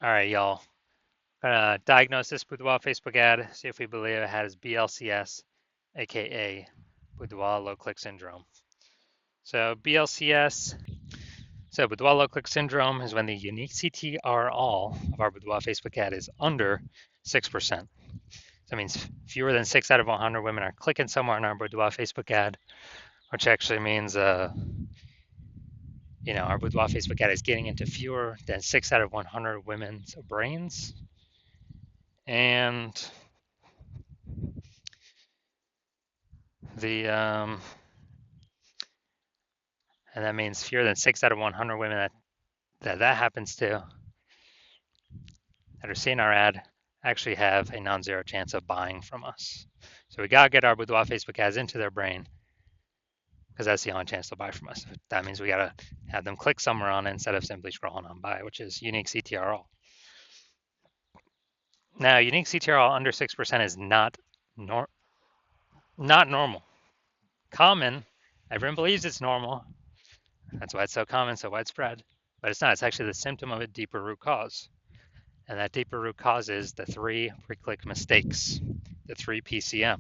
All right, y'all. Gonna diagnose this Boudoir Facebook ad, see if we believe it has BLCS, aka Boudoir low click syndrome. So BLCS, so Boudoir low click syndrome is when the unique CTRL of our Boudoir Facebook ad is under 6%. That means fewer than 6 out of 100 women are clicking somewhere on our Boudoir Facebook ad, which actually means, our Boudoir Facebook ad is getting into fewer than 6 out of 100 women's brains. And the and that means fewer than 6 out of 100 women that happens to that are seeing our ad actually have a non-zero chance of buying from us. So we gotta get our Boudoir Facebook ads into their brain because that's the only chance they'll buy from us. That means we gotta have them click somewhere on it instead of simply scrolling on by, which is unique CTRL. Now, unique CTRL under 6% is not normal. Common, everyone believes it's normal. That's why it's so common, so widespread. But it's not. It's actually the symptom of a deeper root cause. And that deeper root cause is the 3 pre-click mistakes, the 3 PCM.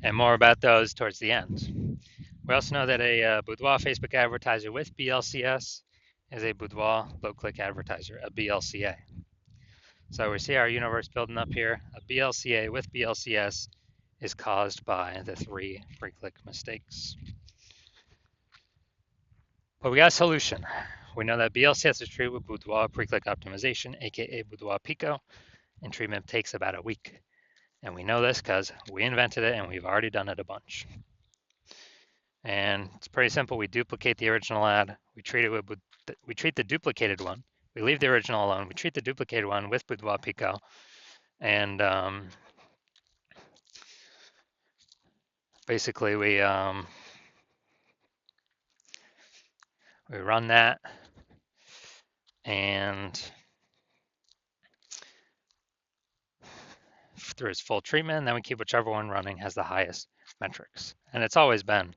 And more about those towards the end. We also know that a Boudoir Facebook advertiser with BLCS is a Boudoir low-click advertiser, a BLCA. So we see our universe building up here. A BLCA with BLCS is caused by the 3 pre-click mistakes. But we got a solution. We know that BLCS is treated with Boudoir pre-click optimization, aka Boudoir Pico, and treatment takes about a week. And we know this because we invented it and we've already done it a bunch. And it's pretty simple. We duplicate the original ad. We treat the duplicated one. We leave the original alone. We treat the duplicated one with Boudoir Pico, and basically we run that, and through its full treatment, and then we keep whichever one running has the highest metrics. And it's always been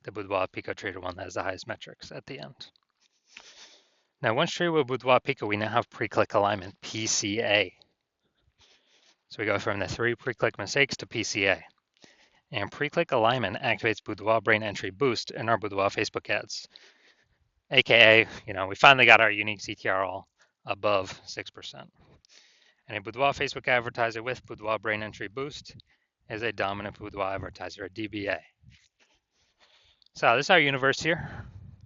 the Boudoir Pico treated one that has the highest metrics at the end. Now, once treated with Boudoir Pico, we now have pre-click alignment, PCA. So we go from the 3 pre-click mistakes to PCA. And pre-click alignment activates Boudoir brain entry boost in our Boudoir Facebook ads. AKA, we finally got our unique CTRL above 6%. And a Boudoir Facebook advertiser with Boudoir brain entry boost is a dominant Boudoir advertiser, a DBA. So this is our universe here.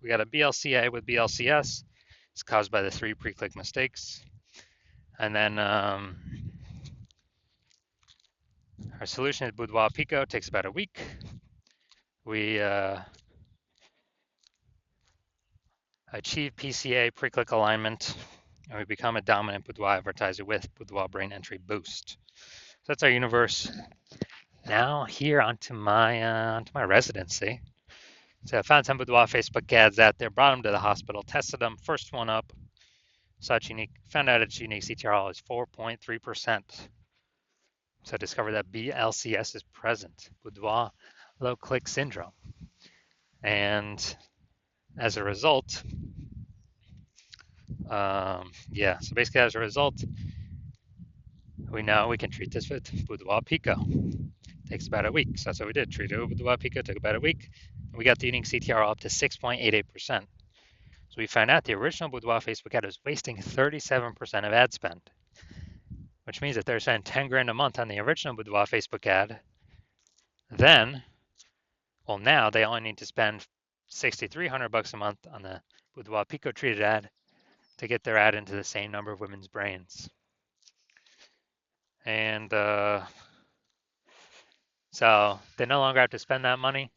We got a BLCA with BLCS. It's caused by the 3 pre-click mistakes. And then our solution is Boudoir Pico. It takes about a week. We achieve PCA pre-click alignment, and we become a dominant Boudoir advertiser with Boudoir brain entry boost. So that's our universe. Now here onto my residency. So I found some Boudoir Facebook ads out there, brought them to the hospital, tested them. First one up, found out its unique CTRL is 4.3%. So I discovered that BLCS is present, Boudoir low click syndrome. And as a result, so basically as a result, we know we can treat this with Boudoir Pico. Takes about a week. So that's what we did. Treat it with Boudoir Pico, took about a week. We got the unique CTRL up to 6.88%. So we found out the original Boudoir Facebook ad was wasting 37% of ad spend, which means if they're spending 10 grand a month on the original Boudoir Facebook ad, then, now they only need to spend $6,300 a month on the Boudoir Pico treated ad to get their ad into the same number of women's brains. And so they no longer have to spend that money,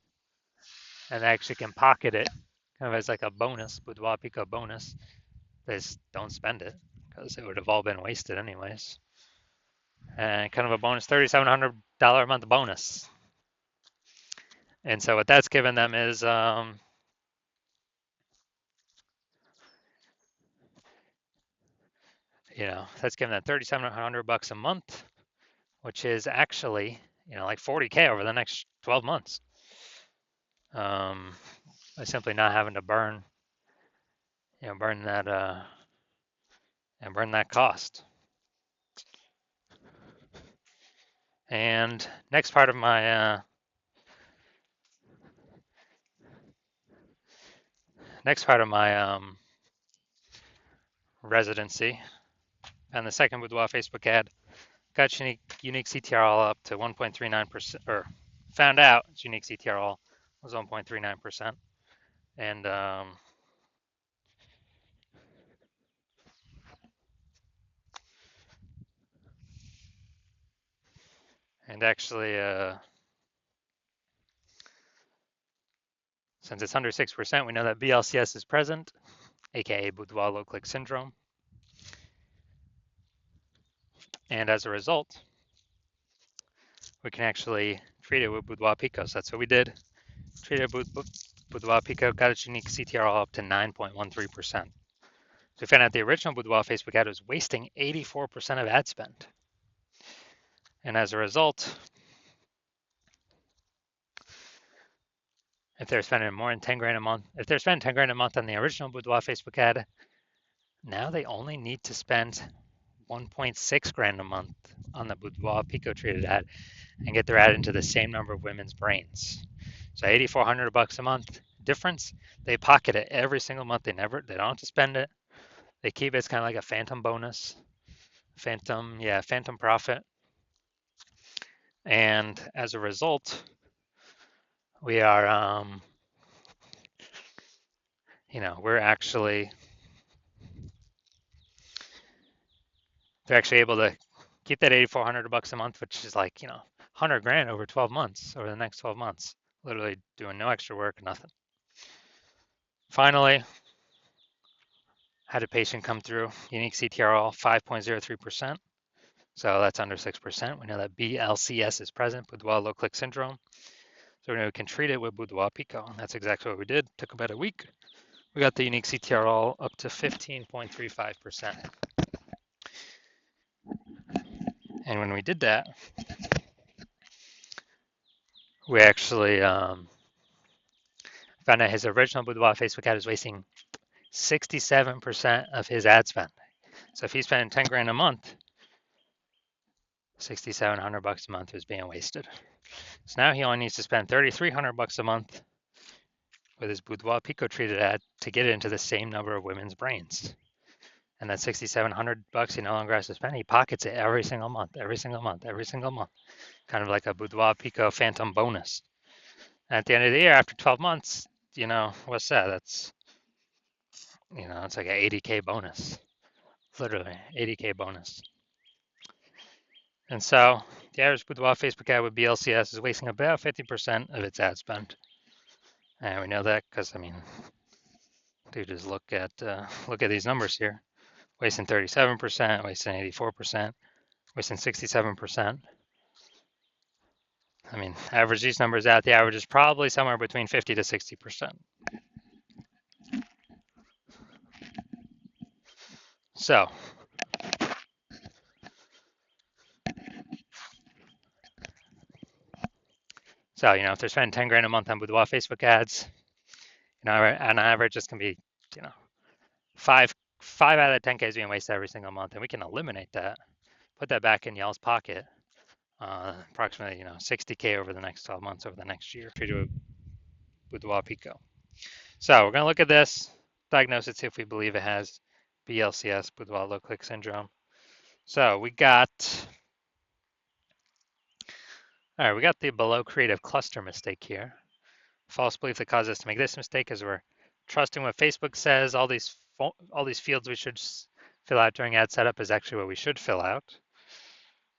and they actually can pocket it kind of as like a bonus, Boudoir Pico bonus. They just don't spend it because it would have all been wasted anyways. And kind of a bonus, $3,700 a month bonus. And so what that's given them is that's given them $3,700 a month, which is actually like 40K over the next 12 months. By simply not having to burn burn that and burn that cost. And next part of my residency, and the second Boudoir Facebook ad, got unique CTRL up to 1.39%, or found out its unique CTRL was 1.39%, and actually, since it's under 6%, we know that BLCS is present, aka Boudoir low click syndrome, and as a result, we can actually treat it with Boudoir Pico. So that's what we did. Treated with Boudoir Pico, got its unique CTRL up to 9.13%. So we found out the original Boudoir Facebook ad was wasting 84% of ad spend. And as a result, if they're spending more than 10 grand a month, if they're spending 10 grand a month on the original Boudoir Facebook ad, now they only need to spend 1.6 grand a month on the Boudoir Pico treated ad and get their ad into the same number of women's brains. So $8,400 a month difference. They pocket it every single month. They don't have to spend it. They keep it. It's kind of like a phantom bonus, phantom profit. And as a result, we are, we're actually, they're actually able to keep that $8,400 a month, which is like, 100 grand over 12 months, over the next 12 months, literally doing no extra work, nothing. Finally, had a patient come through, unique CTRL 5.03%. So that's under 6%. We know that BLCS is present, Boudoir low click syndrome. So we can treat it with Boudoir Pico. And that's exactly what we did. Took about a week. We got the unique CTRL up to 15.35%. And when we did that, we actually found out his original Boudoir Facebook ad was wasting 67% of his ad spend. So if he's spending 10 grand a month, $6,700 a month was being wasted. So now he only needs to spend $3,300 a month with his Boudoir Pico treated ad to get it into the same number of women's brains. And that $6,700 he no longer has to spend. He pockets it every single month, every single month, every single month. Kind of like a Boudoir Pico phantom bonus. And at the end of the year, after 12 months, what's that? That's, it's like an 80K bonus. Literally, 80K bonus. And so the average Boudoir Facebook ad with BLCS is wasting about 50% of its ad spend. And we know that because, dude, just look at these numbers here. Wasting 37%, wasting 84%, wasting 67%. Average these numbers out, the average is probably somewhere between 50 to 60%. So, if they're spending 10 grand a month on Boudoir Facebook ads, on average, this can be, five out of 10 Ks being wasted every single month, and we can eliminate that, put that back in y'all's pocket, approximately, 60K over the next 12 months, over the next year, treated with Boudoir Pico. So we're going to look at this, diagnose it, see if we believe it has BLCS, Boudoir low click syndrome. So we got the below creative cluster mistake here. False belief that causes us to make this mistake is we're trusting what Facebook says. All these fields we should fill out during ad setup is actually what we should fill out.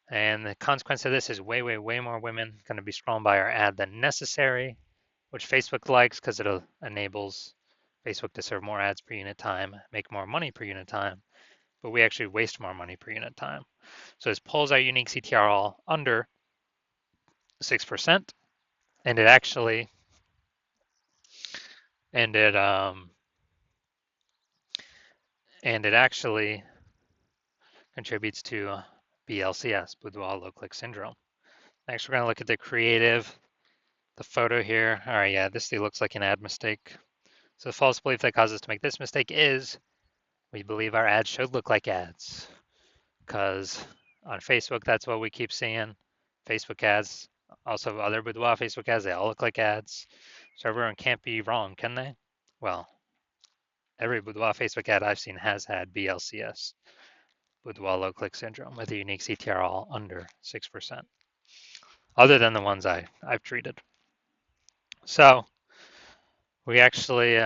And the consequence of this is way, way, way more women going to be scrolling by our ad than necessary, which Facebook likes because it enables Facebook to serve more ads per unit time, make more money per unit time, but we actually waste more money per unit time. So this pulls our unique CTRL under 6%, and it actually contributes to BLCS, Boudoir low click syndrome. Next, we're going to look at the creative, the photo here. All right, yeah, this looks like an ad mistake. So the false belief that causes us to make this mistake is we believe our ads should look like ads. Because on Facebook, that's what we keep seeing. Facebook ads, also other Boudoir Facebook ads, they all look like ads. So everyone can't be wrong, can they? Well, every Boudoir Facebook ad I've seen has had BLCS, Boudoir low click syndrome, with a unique CTR all under 6%, other than the ones I've treated. So we actually,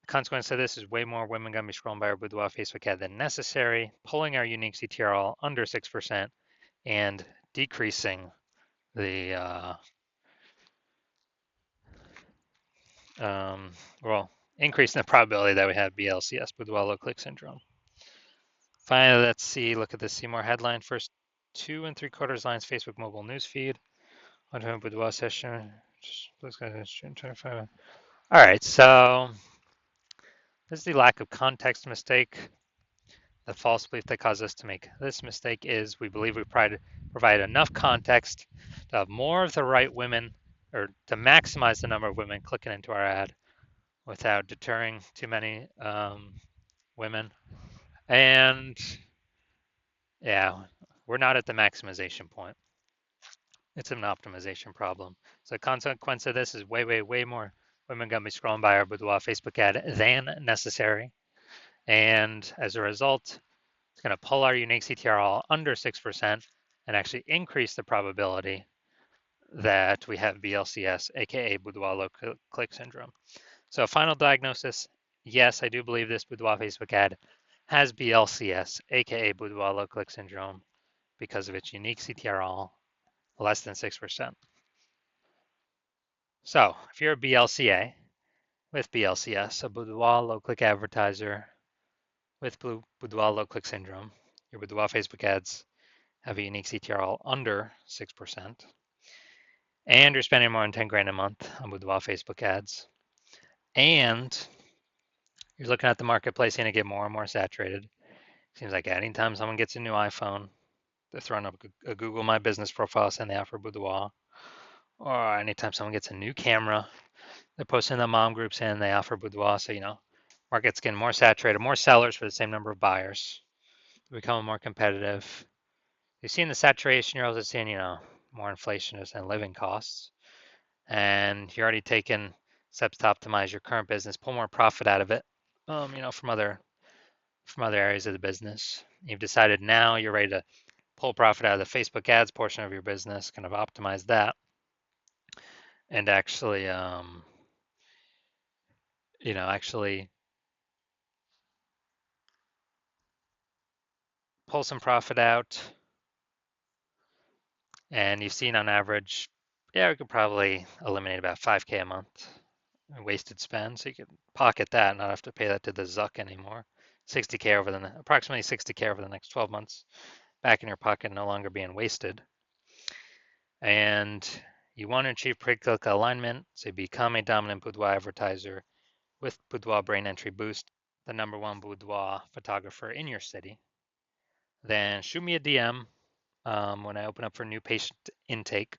consequence of this is way more women going to be scrolling by our Boudoir Facebook ad than necessary, pulling our unique CTR all under 6% and decreasing the well, increasing the probability that we have BLCS, Boudoir low click syndrome. Finally, let's see, look at the Seymour headline. First 2 3/4 lines, Facebook mobile newsfeed. Boudoir session. All right, so this is the lack of context mistake. The false belief that caused us to make this mistake is we believe we provide enough context to have more of the right women, or to maximize the number of women clicking into our ad without deterring too many women. And yeah, we're not at the maximization point. It's an optimization problem. So the consequence of this is way more women gonna be scrolling by our Boudoir Facebook ad than necessary. And as a result, it's gonna pull our unique CTR all under 6% and actually increase the probability that we have BLCS, aka Boudoir low click syndrome. So final diagnosis, yes, I do believe this Boudoir Facebook ad has BLCS, aka Boudoir low click syndrome, because of its unique CTR all less than 6%. So if you're a BLCA with BLCS, a Boudoir low click advertiser with Boudoir low click syndrome, your Boudoir Facebook ads have a unique CTR all under 6%, and you're spending more than 10 grand a month on Boudoir Facebook ads, and you're looking at the marketplace and to get more and more saturated. Seems like anytime someone gets a new iPhone, they're throwing up a Google My Business profile saying they offer Boudoir. Or anytime someone gets a new camera, they're posting in the mom group saying they offer Boudoir. So, market's getting more saturated, more sellers for the same number of buyers, becoming more competitive. You've seen the saturation, you're also seeing, more inflation and living costs. And you're already taking steps to optimize your current business, pull more profit out of it, from other areas of the business. You've decided now you're ready to pull profit out of the Facebook ads portion of your business, kind of optimize that, and actually, actually pull some profit out. And you've seen on average, yeah, we could probably eliminate about 5K a month in wasted spend. So you could pocket that and not have to pay that to the Zuck anymore. 60K approximately 60K over the next 12 months back in your pocket, no longer being wasted. And you want to achieve pre-click alignment, so become a dominant Boudoir advertiser with Boudoir Brain Entry Boost, the #1 Boudoir photographer in your city. Then shoot me a DM when I open up for new patient intake.